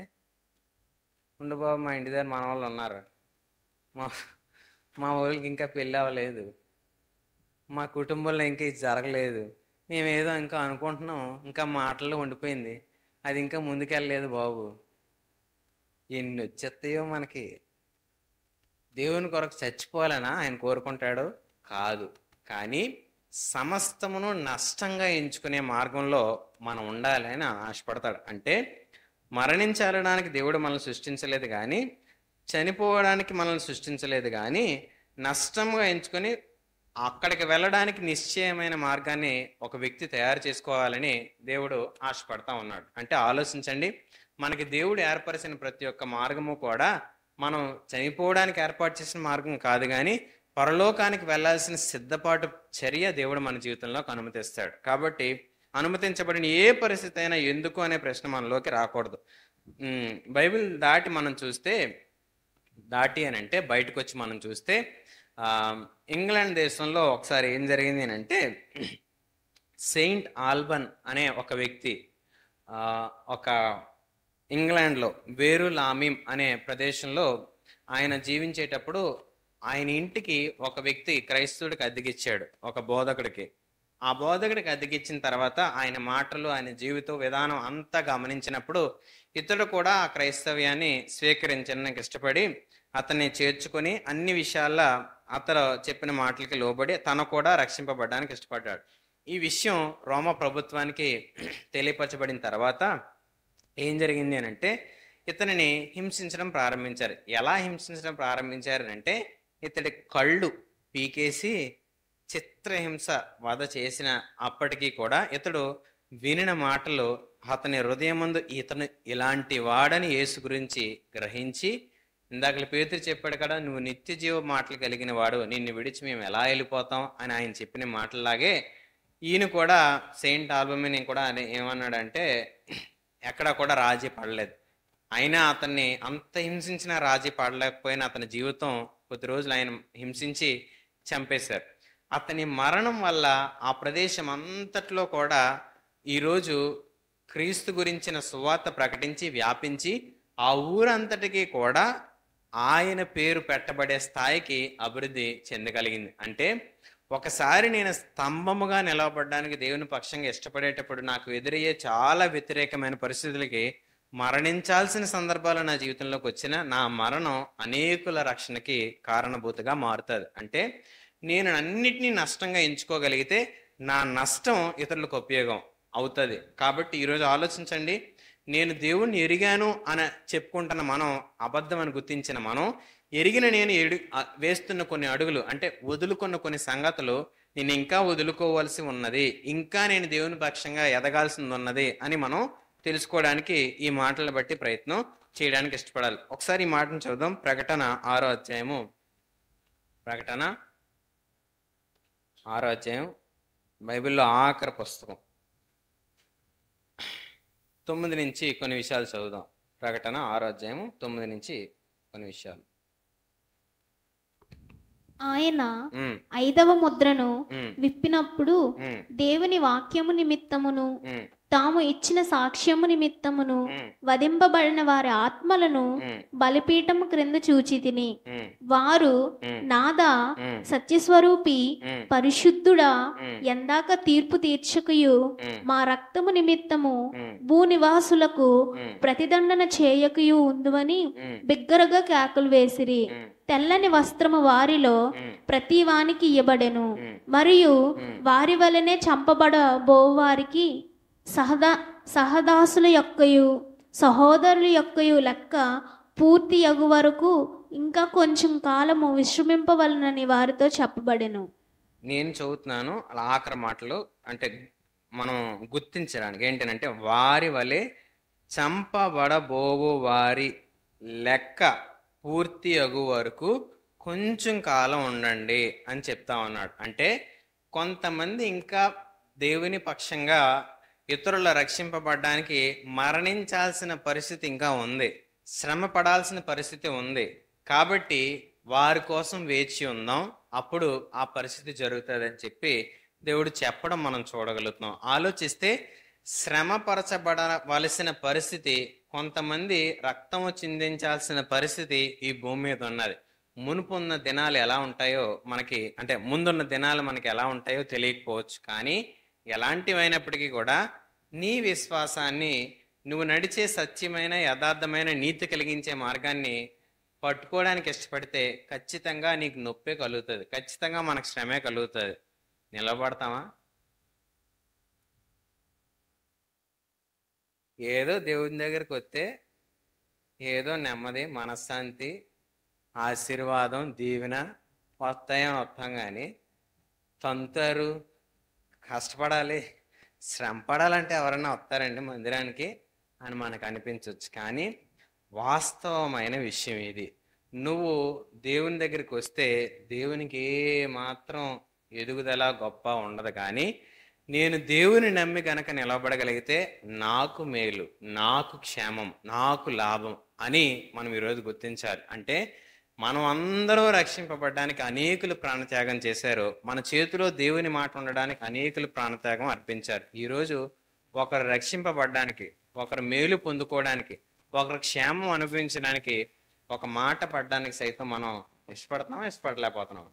Speaker 1: ఉండు బాబు మా ఇంటి దగ్గర మన వాళ్ళు ఉన్నారు, మా వాళ్ళకి ఇంకా పెళ్ళి అవ్వలేదు, మా కుటుంబంలో ఇంకా ఇది జరగలేదు, మేమేదో ఇంకా అనుకుంటున్నాం, ఇంకా మాటల్లో ఉండిపోయింది, అది ఇంకా ముందుకెళ్ళలేదు బాబు. ఎన్ని వచ్చేస్తాయో మనకి. దేవుని కొరకు చచ్చిపోవాలనా ఆయన కోరుకుంటాడు? కాదు. కానీ సమస్తమును నష్టంగా ఎంచుకునే మార్గంలో మనం ఉండాలి అని ఆశపడతాడు. అంటే మరణించాలడానికి దేవుడు మనల్ని సృష్టించలేదు, కానీ చనిపోవడానికి మనల్ని సృష్టించలేదు, కానీ నష్టంగా ఎంచుకొని అక్కడికి వెళ్ళడానికి నిశ్చయమైన మార్గాన్ని ఒక వ్యక్తి తయారు చేసుకోవాలని దేవుడు ఆశపడతా ఉన్నాడు. అంటే ఆలోచించండి, మనకి దేవుడు ఏర్పరిచిన ప్రతి ఒక్క మార్గము కూడా మనం చనిపోవడానికి ఏర్పాటు చేసిన మార్గం కాదు, కానీ పరలోకానికి వెళ్ళాల్సిన సిద్ధపాటు చర్య దేవుడు మన జీవితంలోకి అనుమతిస్తాడు. కాబట్టి అనుమతించబడిన ఏ పరిస్థితి అయినా ఎందుకు అనే ప్రశ్న మనలోకి రాకూడదు. బైబిల్ దాటి మనం చూస్తే, దాటి అని అంటే బయటకు వచ్చి మనం చూస్తే, ఇంగ్లాండ్ దేశంలో ఒకసారి ఏం జరిగింది అని అంటే, సెయింట్ ఆల్బన్ అనే ఒక వ్యక్తి ఒక ఇంగ్లాండ్లో వేరులామిం అనే ప్రదేశంలో ఆయన జీవించేటప్పుడు ఆయన ఇంటికి ఒక వ్యక్తి క్రైస్తవుడికి అద్దెకిచ్చాడు, ఒక బోధకుడికి. ఆ బోధకుడికి అద్దెకిచ్చిన తర్వాత ఆయన మాటలు, ఆయన జీవిత విధానం అంతా గమనించినప్పుడు ఇతడు కూడా ఆ క్రైస్తవ్యాన్ని స్వీకరించడానికి ఇష్టపడి అతన్ని చేర్చుకొని అన్ని విషయాల్లో అతను చెప్పిన మాటలకి లోబడి తను కూడా రక్షింపబడడానికి ఇష్టపడ్డాడు. ఈ విషయం రోమా ప్రభుత్వానికి తెలియపరచబడిన తర్వాత ఏం జరిగింది అని అంటే ఇతనిని హింసించడం ప్రారంభించారు. ఎలా హింసించడం ప్రారంభించారు అంటే ఇతడి కళ్ళు పీకేసి చిత్రహింస వధ చేసిన అప్పటికీ కూడా ఇతడు వినిన మాటలు అతని హృదయమందు ఇతను ఇలాంటి వాడని యేసు గురించి గ్రహించి, ఇందాక పేతురు చెప్పాడు కదా, నువ్వు నిత్య జీవ మాటలు కలిగిన వాడు, నిన్ను విడిచి మేము ఎలా వెళ్ళిపోతాం అని ఆయన చెప్పిన మాటలాగే ఈయన కూడా సెయింట్ ఆల్బమిని కూడా ఏమన్నాడంటే ఎక్కడా కూడా రాజీ పడలేదు. అయినా అతన్ని అంత హింసించిన రాజీ పడలేకపోయినా అతని జీవితం కొద్ది రోజులు ఆయన హింసించి చంపేశారు. అతని మరణం వల్ల ఆ ప్రదేశం అంతట్లో కూడా ఈరోజు క్రీస్తు గురించిన సువార్త ప్రకటించి వ్యాపించి ఆ ఊరంతటికి కూడా ఆయన పేరు పెట్టబడే స్థాయికి అభివృద్ధి చెందగలిగింది. అంటే ఒకసారి నేను స్తంభముగా నిలవబడడానికి దేవుని పక్షంగా ఇష్టపడేటప్పుడు నాకు ఎదురయ్యే చాలా వ్యతిరేకమైన పరిస్థితులకి మరణించాల్సిన సందర్భాలు నా జీవితంలోకి వచ్చిన నా మరణం అనేకుల రక్షణకి కారణభూతగా మారుతుంది. అంటే నేను అన్నిటినీ నష్టంగా ఎంచుకోగలిగితే నా నష్టం ఇతరులకు ఉపయోగం అవుతుంది. కాబట్టి ఈరోజు ఆలోచించండి, నేను దేవుణ్ణి ఎరిగాను అని చెప్పుకుంటున్న మనం అబద్ధం అని గుర్తించిన మనం ఎరిగిన నేను వేస్తున్న కొన్ని అడుగులు అంటే వదులుకున్న కొన్ని సంగతులు నేను ఇంకా వదులుకోవాల్సి ఉన్నది, ఇంకా నేను దేవుని పక్షంగా ఎదగాల్సింది ఉన్నది అని మనం తెలుసుకోవడానికి ఈ మాటలను బట్టి ప్రయత్నం చేయడానికి ఇష్టపడాలి. ఒకసారి ఈ మాటను చూద్దాం. ప్రకటన 6వ అధ్యాయము, ప్రకటన 6వ అధ్యాయం బైబిల్లో ఆఖరి పుస్తకం 9 నుంచి కొన్ని విషయాలు చదువుదాం. ప్రకటన 6వ అధ్యాయము 9 నుంచి కొన్ని విషయాలు.
Speaker 2: ఆయన 5వ ముద్రను విప్పినప్పుడు దేవుని వాక్యము నిమిత్తమును తాము ఇచ్చిన సాక్ష్యము నిమిత్తమును వధింపబడిన వారి ఆత్మలను బలిపీఠము క్రింద చూచి తిని, వారు నాదా సత్యస్వరూపి పరిశుద్ధుడా, ఎందాక తీర్పు తీర్చకయు మా రక్తము నిమిత్తము భూనివాసులకు ప్రతిదండన చేయకయు ఉందువని బిగ్గరగా కేకలు వేసిరి. తెల్లని వస్త్రము వారిలో ప్రతి వానికి ఇయ్యబడెను, మరియు వారి వలనే చంపబడబోవారికి సహదాసుల యొక్కయు సహోదరుల యొక్కయు లెక్క పూర్తి అగు వరకు ఇంకా కొంచెం కాలము విశ్రమింపవలనని వారితో చెప్పబడెను.
Speaker 1: నేను చదువుతున్నాను అలా ఆఖరి మాటలు, అంటే మనం గుర్తించడానికి ఏంటంటే వారి వలె చంపబడబోవు వారి లెక్క పూర్తి అగు వరకు కొంచెం కాలం ఉండండి అని చెప్తా ఉన్నాడు. అంటే కొంతమంది ఇంకా దేవుని పక్షంగా ఇతరుల రక్షింపబడడానికి మరణించాల్సిన పరిస్థితి ఇంకా ఉంది, శ్రమ పడాల్సిన పరిస్థితి ఉంది. కాబట్టి వారి కోసం వేచి ఉందాం, అప్పుడు ఆ పరిస్థితి జరుగుతుంది అని చెప్పి దేవుడు చెప్పడం మనం చూడగలుగుతున్నాం. ఆలోచిస్తే శ్రమపరచబడవలసిన పరిస్థితి, కొంతమంది రక్తము చిందించాల్సిన పరిస్థితి ఈ భూమి మీద ఉన్నది. మునుపున్న దినాలు ఎలా ఉంటాయో మనకి, అంటే ముందున్న దినాలు మనకి ఎలా ఉంటాయో తెలియకపోవచ్చు, కానీ ఎలాంటివైనప్పటికీ కూడా నీ విశ్వాసాన్ని, నువ్వు నడిచే సత్యమైన యథార్థమైన నీతి కలిగించే మార్గాన్ని పట్టుకోవడానికి ఇష్టపడితే ఖచ్చితంగా నీకు నొప్పే కలుగుతుంది, ఖచ్చితంగా మనకు శ్రమే కలుగుతుంది. నిలబడతామా? ఏదో దేవుని దగ్గరికి వస్తే ఏదో నెమ్మది, మనశ్శాంతి, ఆశీర్వాదం, దీవెన వస్తాయని వస్తాం, కానీ తంతారు, కష్టపడాలి, శ్రమ పడాలంటే ఎవరైనా వస్తారండి మందిరానికి అని మనకు అనిపించవచ్చు. కానీ వాస్తవమైన విషయం ఇది. నువ్వు దేవుని దగ్గరికి వస్తే దేవునికి ఏ మాత్రం ఎదుగుదల గొప్ప ఉండదు, కానీ నేను దేవుని నమ్మి గనక నిలబడగలిగితే నాకు మేలు, నాకు క్షేమం, నాకు లాభం అని మనం ఈరోజు గుర్తించాలి. అంటే మనం అందరూ రక్షింపబడడానికి అనేకులు ప్రాణత్యాగం చేశారు, మన చేతిలో దేవుని మాట ఉండడానికి అనేకులు ప్రాణత్యాగం అర్పించారు. ఈరోజు ఒకరు రక్షింపబడడానికి, ఒకరు మేలు పొందుకోవడానికి, ఒకరు క్షేమం అనుభవించడానికి, ఒక మాట పడడానికి సైతం మనం ఇష్టపడలేకపోతున్నాం.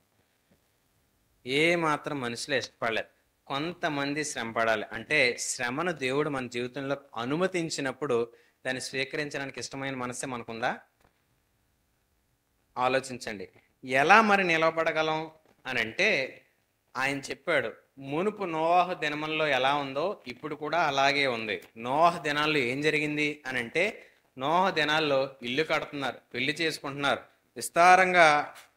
Speaker 1: ఏ మాత్రం మనుషులే ఇష్టపడలేదు. కొంతమంది శ్రమ పడాలి. అంటే శ్రమను దేవుడు మన జీవితంలో అనుమతించినప్పుడు దాన్ని స్వీకరించడానికి ఇష్టమైన మనసే మనకుందా? ఆలోచించండి. ఎలా మరి నిలబడగలం అని అంటే ఆయన చెప్పాడు, మునుపు నోవాహు దినముల్లో ఎలా ఉందో ఇప్పుడు కూడా అలాగే ఉంది. నోవాహు దినాల్లో ఏం జరిగింది అని అంటే, నోవాహు దినాల్లో ఇల్లు కడుతున్నారు, పెళ్లి చేసుకుంటున్నారు, విస్తారంగా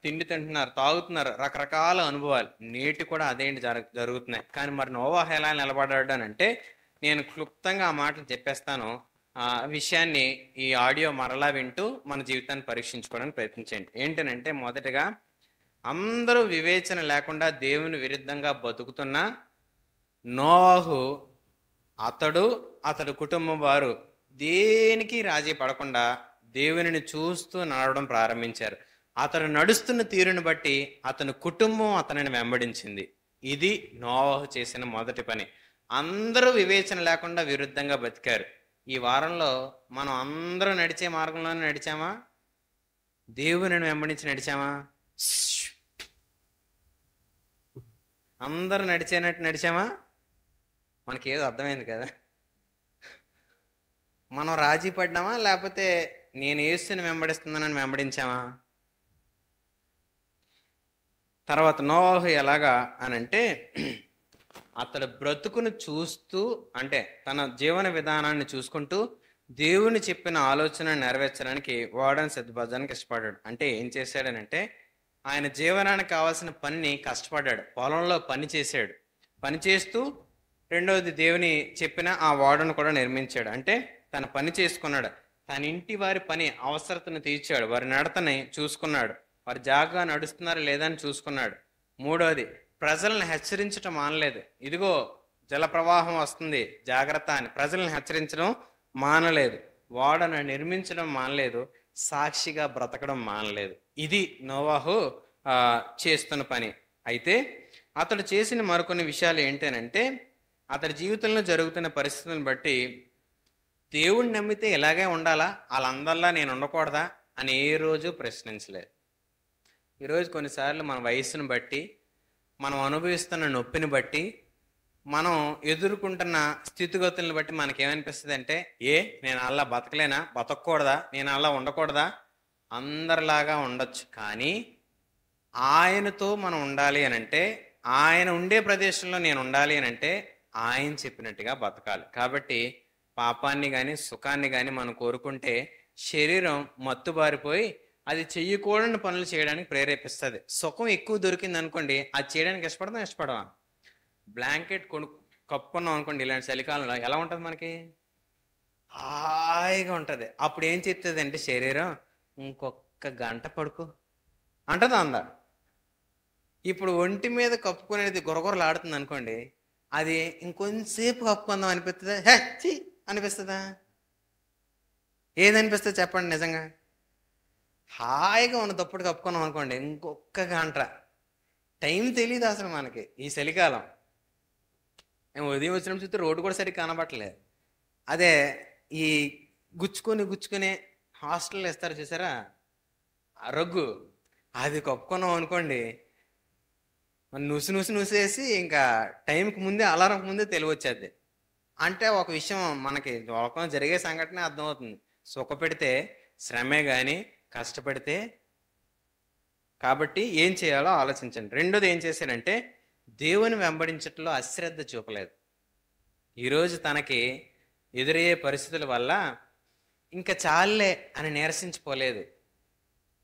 Speaker 1: తిండి తింటున్నారు, తాగుతున్నారు, రకరకాల అనుభవాలు. నేటి కూడా అదేంటి జరుగుతున్నాయి. కానీ మరి నోవాహు ఎలా నిలబడ్డాడు అని అంటే, నేను క్లుప్తంగా ఆ మాటలు చెప్పేస్తాను. ఆ విషయాన్ని ఈ ఆడియో మరలా వింటూ మన జీవితాన్ని పరీక్షించుకోవడానికి ప్రయత్నించండి. ఏంటనంటే, మొదటగా అందరూ వివేచన లేకుండా దేవుని విరుద్ధంగా బతుకుతున్నా నోవాహు అతడు కుటుంబం వారు దేనికి రాజీ పడకుండా దేవునిని చూస్తూ నడవడం ప్రారంభించారు. అతడు నడుస్తున్న తీరుని బట్టి అతని కుటుంబం అతనిని వెంబడించింది. ఇది నోవాహు చేసిన మొదటి పని. అందరూ వివేచన లేకుండా విరుద్ధంగా బతికారు. ఈ వారంలో మనం అందరూ నడిచే మార్గంలోనే నడిచామా? దేవునిని వెంబడించి నడిచామా? అందరూ నడిచేనట్టు నడిచామా? మనకి ఏదో అర్థమైంది కదా. మనం రాజీ పడ్డామా, లేకపోతే నేను యేసుని వెంబడిస్తున్నానని వెంబడించామా? తర్వాత నోవాహు ఎలాగా అనంటే, అతడు బ్రతుకును చూస్తూ, అంటే తన జీవన విధానాన్ని చూసుకుంటూ దేవుని చెప్పిన ఆలోచన నెరవేర్చడానికి వాడని సిద్ధపడడానికి ఇష్టపడ్డాడు. అంటే ఏం చేశాడనంటే, ఆయన జీవనానికి కావాల్సిన పనిని కష్టపడ్డాడు. పొలంలో పని చేశాడు. పని చేస్తూ రెండవది దేవుని చెప్పిన ఆ వాడను కూడా నిర్మించాడు. అంటే తన పని చేసుకున్నాడు. తన ఇంటి వారి పని అవసరతను తీర్చాడు. వారి నడతని చూసుకున్నాడు. వారు జాగ్రత్తగా నడుస్తున్నారా లేదా అని చూసుకున్నాడు. మూడవది, ప్రజలను హెచ్చరించడం మానలేదు. ఇదిగో జల ప్రవాహం వస్తుంది జాగ్రత్త అని ప్రజలను హెచ్చరించడం మానలేదు. వాడను నిర్మించడం మానలేదు. సాక్షిగా బ్రతకడం మానలేదు. ఇది నోవాహు చేస్తున్న పని. అయితే అతడు చేసిన మరికొన్ని విషయాలు ఏంటనంటే, అతడి జీవితంలో జరుగుతున్న పరిస్థితులను బట్టి దేవుణ్ణి నమ్మితే ఇలాగే ఉండాలా, వాళ్ళందరిలా నేను ఉండకూడదా అని ఏ రోజు ప్రశ్నించలేదు. ఈరోజు కొన్నిసార్లు మన వయస్సును బట్టి, మనం అనుభవిస్తున్న నొప్పిని బట్టి, మనం ఎదుర్కొంటున్న స్థితిగతులను బట్టి మనకేమనిపిస్తుంది అంటే, నేను అలా బతకలేనా, బతకూడదా, నేను అలా ఉండకూడదా? అందరిలాగా ఉండొచ్చు, కానీ ఆయనతో మనం ఉండాలి అని అంటే, ఆయన ఉండే ప్రదేశంలో నేను ఉండాలి అని అంటే ఆయన చెప్పినట్టుగా బతకాలి. కాబట్టి పాపాన్ని కానీ సుఖాన్ని కానీ మనం కోరుకుంటే శరీరం మత్తుబారిపోయి అది చెయ్యకూడని పనులు చేయడానికి ప్రేరేపిస్తుంది. సుఖం ఎక్కువ దొరికింది అనుకోండి, అది చేయడానికి ఇష్టపడవా? బ్లాంకెట్ కప్పుకున్నాం అనుకోండి ఇలాంటి చలికాలంలో, ఎలా ఉంటుంది మనకి? హాయిగా ఉంటుంది. అప్పుడు ఏం చెప్తుంది అంటే శరీరం, ఇంకొక గంట పడుకో అంటదా అందా. ఇప్పుడు ఒంటి మీద కప్పుకునేది గొరగొరలాడుతుంది అనుకోండి, అది ఇంకొంచెంసేపు కప్పుకుందాం అనిపిస్తుందా? హెచ్చి అనిపిస్తుందా? ఏదనిపిస్తుంది చెప్పండి నిజంగా? హాయిగా ఉన్న తప్పుడు కప్పుకున్నాం అనుకోండి, ఇంకొక గంట. టైం తెలియదు అసలు మనకి ఈ చలికాలం. ఉదయం వచ్చినప్పుడు చూస్తే రోడ్డు కూడా సరిగ్గా కనబట్టలేదు. అదే ఈ గుచ్చుకొని హాస్టల్లో ఇస్తారు చూసారా ఆ రగ్గు, అది కప్పుకున్నాం అనుకోండి, నుసేసి ఇంకా టైంకి ముందే, అలారంకి ముందే తెలివచ్చేది. అంటే ఒక విషయం మనకి లోకంలో జరిగే సంఘటన అర్థమవుతుంది. సుఖ పెడితే శ్రమే కానీ కష్టపడితే. కాబట్టి ఏం చేయాలో ఆలోచించండి. రెండోది ఏం చేశాడంటే, దేవుని వెంబడించట్లో అశ్రద్ధ చూపలేదు. ఈరోజు తనకి ఎదురయ్యే పరిస్థితుల వల్ల ఇంకా చాలే అని నిరసించిపోలేదు.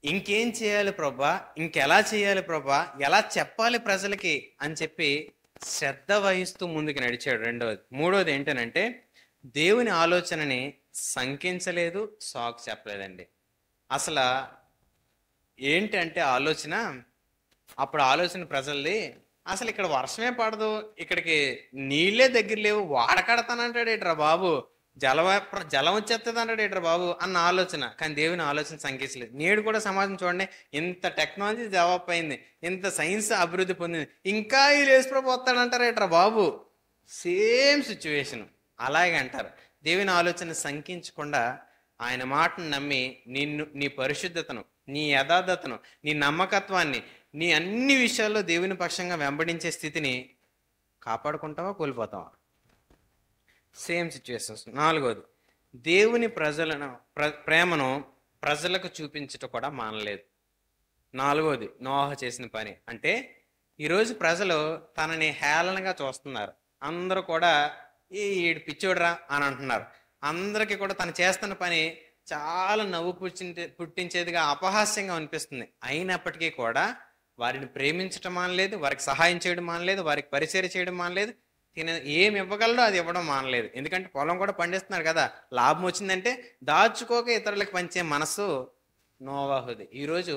Speaker 1: ఇంకేం చేయాలి ప్రభా, ఇంకెలా చేయాలి ప్రభా, ఎలా చెప్పాలి ప్రజలకి అని చెప్పి శ్రద్ధ వహిస్తూ ముందుకు నడిచాడు. రెండవది. మూడవది ఏంటనంటే, దేవుని ఆలోచనని శంకించలేదు, సాకు చెప్పలేదండి. అసలు ఏంటంటే ఆలోచన, అప్పుడు ఆలోచన ప్రజలది, అసలు ఇక్కడ వర్షమే పడదు, ఇక్కడికి నీళ్ళే దగ్గర లేవు, వాడకడతానంటాడు ఏట్రా బాబు, జలం వచ్చేస్తుంది అంటాడు ఏట్రా బాబు అన్న ఆలోచన. కానీ దేవుని ఆలోచన సంకేసలేదు. నేడు కూడా సమాజం చూడండి, ఇంత టెక్నాలజీ డెవలప్ అయింది, ఇంత సైన్స్ అభివృద్ధి పొందింది, ఇంకా ఈ యేసుప్రభు వస్తాడంటారు ఏట్రా బాబు. సేమ్ సిచ్యువేషన్ అలాగే అంటారు. దేవుని ఆలోచన శంకించకుండా ఆయన మాటను నమ్మి నీ పరిశుద్ధతను, నీ యథార్థతను, నీ నమ్మకత్వాన్ని, నీ అన్ని విషయాల్లో దేవుని పక్షంగా వెంబడించే స్థితిని కాపాడుకుంటావా, కోల్పోతావా? Same situations. నాలుగోది, దేవుని ప్రేమను ప్రజలకు చూపించటం కూడా మానలేదు. నాలుగోది నోవాహు చేసిన పని. అంటే ఈరోజు ప్రజలు తనని హేళనగా చూస్తున్నారు. అందరూ కూడా ఈడు పిచ్చోడురా అని అంటున్నారు. అందరికీ కూడా తను చేస్తున్న పని చాలా నవ్వు పుట్టించేదిగా, అపహాస్యంగా అనిపిస్తుంది. అయినప్పటికీ కూడా వారిని ప్రేమించడం మానలేదు, వారికి సహాయం చేయడం మానలేదు, వారికి పరిచర్య చేయడం మానలేదు, ఏమి ఇవ్వగలడో అది ఇవ్వడం మానలేదు. ఎందుకంటే పొలం కూడా పండిస్తున్నారు కదా, లాభం వచ్చిందంటే దాచుకోక ఇతరులకు పంచే మనసు నోవాహుది. ఈరోజు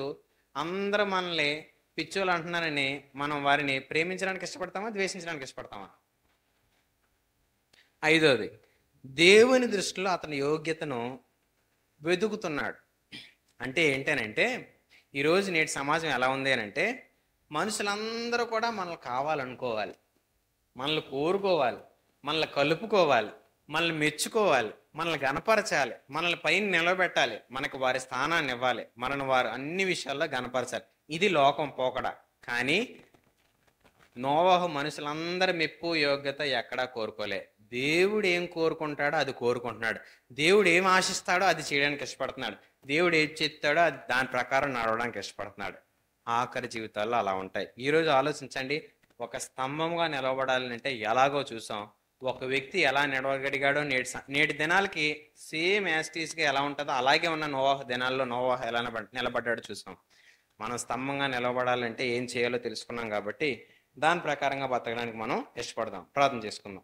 Speaker 1: అందరూ మనల్ని పిచ్చోళ్ళు అంటున్నారని మనం వారిని ప్రేమించడానికి ఇష్టపడతామా, ద్వేషించడానికి ఇష్టపడతామా? ఐదోది, దేవుని దృష్టిలో అతని యోగ్యతను వెతుకుతున్నాడు. అంటే ఏంటనంటే ఈరోజు నేటి సమాజం ఎలా ఉంది అని అంటే మనుషులందరూ కూడా మనల్ని కావాలనుకోవాలి, మనల్ని కోరుకోవాలి, మనల్ని కలుపుకోవాలి, మనల్ని మెచ్చుకోవాలి, మనల్ని గణపరచాలి, మనల్ని పైన నిలబెట్టాలి, మనకు వారి స్థానాన్ని ఇవ్వాలి, మనల్ని వారు అన్ని విషయాల్లో గణపరచాలి. ఇది లోకం పోకడ. కానీ నోవహు మనుషులందరి మెప్పు యోగ్యత ఎక్కడా కోరుకోలే. దేవుడు ఏం కోరుకుంటాడో అది కోరుకుంటున్నాడు. దేవుడు ఏం ఆశిస్తాడో అది చేయడానికి ఇష్టపడుతున్నాడు. దేవుడు ఏం చెప్తాడో అది దాని ప్రకారం నడవడానికి ఇష్టపడుతున్నాడు. ఆఖరి జీవితాల్లో అలా ఉంటాయి. ఈరోజు ఆలోచించండి, ఒక స్తంభంగా నిలబడాలంటే ఎలాగో చూసాం. ఒక వ్యక్తి ఎలా నిలవగలిగాడో నేటి దినాలకి సేమ్ యాస్టీస్గా ఎలా ఉంటుందో అలాగే ఉన్న నోవాహు దినాల్లో నోవాహు ఎలా నిలబడ్డాడో చూసాం. మనం స్తంభంగా నిలబడాలంటే ఏం చేయాలో తెలుసుకున్నాం కాబట్టి దాని ప్రకారంగా బతకడానికి మనం ఇష్టపడదాం. ప్రార్థన చేసుకుందాం.